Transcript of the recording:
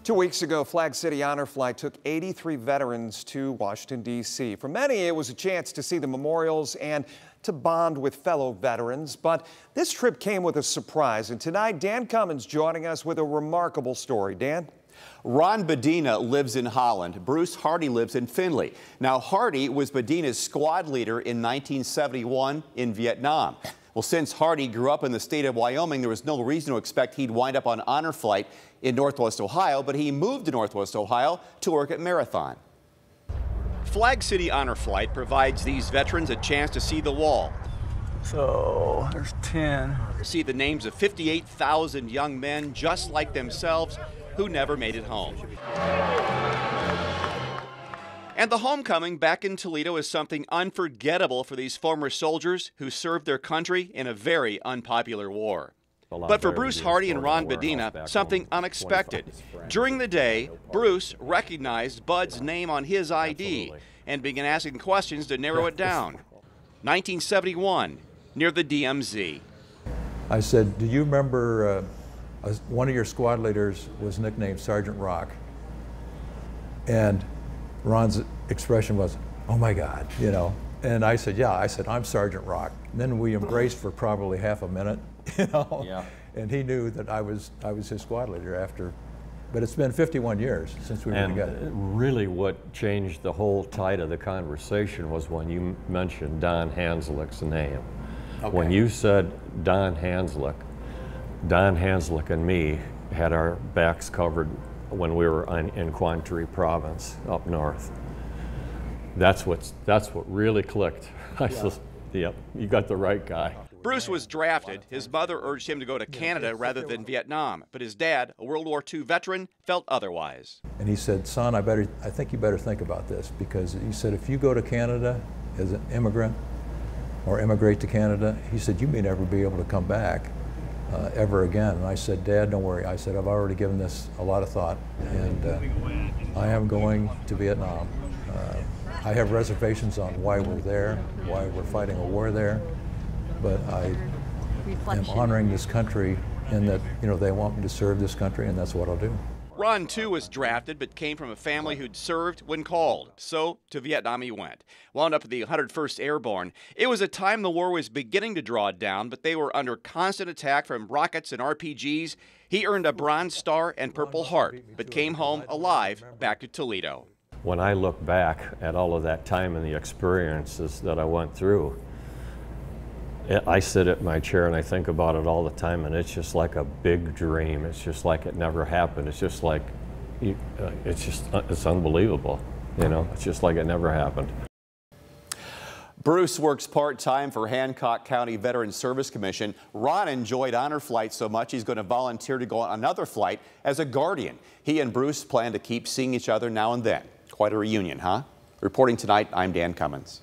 2 weeks ago, Flag City Honor Flight took 83 veterans to Washington, D.C. For many, it was a chance to see the memorials and to bond with fellow veterans. But this trip came with a surprise. And tonight, Dan Cummins joining us with a remarkable story. Dan? Ron Bedina lives in Holland. Bruce Hardy lives in Findlay. Now, Hardy was Bedina's squad leader in 1971 in Vietnam. Well, since Hardy grew up in the state of Wyoming, there was no reason to expect he'd wind up on honor flight in Northwest Ohio, but he moved to Northwest Ohio to work at Marathon. Flag City Honor Flight provides these veterans a chance to see the wall. So there's 10. See the names of 58,000 young men just like themselves who never made it home. And the homecoming back in Toledo is something unforgettable for these former soldiers who served their country in a very unpopular war. But for Bruce Hardy and Ron Bedina, something unexpected. During the day, Bruce recognized Bud's name on his ID and began asking questions to narrow it down. 1971, near the DMZ. I said, do you remember one of your squad leaders was nicknamed Sergeant Rock? And Ron's expression was, oh my God, you know. And I said, yeah. I said, I'm Sergeant Rock. And then we embraced for probably half a minute, you know. Yeah. And he knew that I was his squad leader after. But it's been 51 years since we were together. Really what changed the whole tide of the conversation was when you mentioned Don Hanslick's name. Okay. When you said Don Hanslick and me had our backs covered when we were in Quang Tri province up north. That's what really clicked. I said, yep, you got the right guy. Bruce was drafted. His mother urged him to go to Canada rather than Vietnam, but his dad, a World War II veteran, felt otherwise. And he said, son, I think you better think about this, because he said, if you go to Canada as an immigrant or immigrate to Canada, he said, you may never be able to come back ever again. And I said, Dad, don't worry. I said, I've already given this a lot of thought, and I am going to Vietnam. I have reservations on why we're there, why we're fighting a war there, but I am honoring this country in that, you know, they want me to serve this country, and that's what I'll do. Ron, too, was drafted, but came from a family who'd served when called. So to Vietnam he went. Wound up at the 101st Airborne. It was a time the war was beginning to draw down, but they were under constant attack from rockets and RPGs. He earned a Bronze Star and Purple Heart, but came home alive back to Toledo. When I look back at all of that time and the experiences that I went through, I sit at my chair and I think about it all the time, and it's just like a big dream. It's just like it never happened. It's just like, it's unbelievable. You know, it's just like it never happened. Bruce works part-time for Hancock County Veterans Service Commission. Ron enjoyed honor flight so much he's going to volunteer to go on another flight as a guardian. He and Bruce plan to keep seeing each other now and then. Quite a reunion, huh? Reporting tonight, I'm Dan Cummins.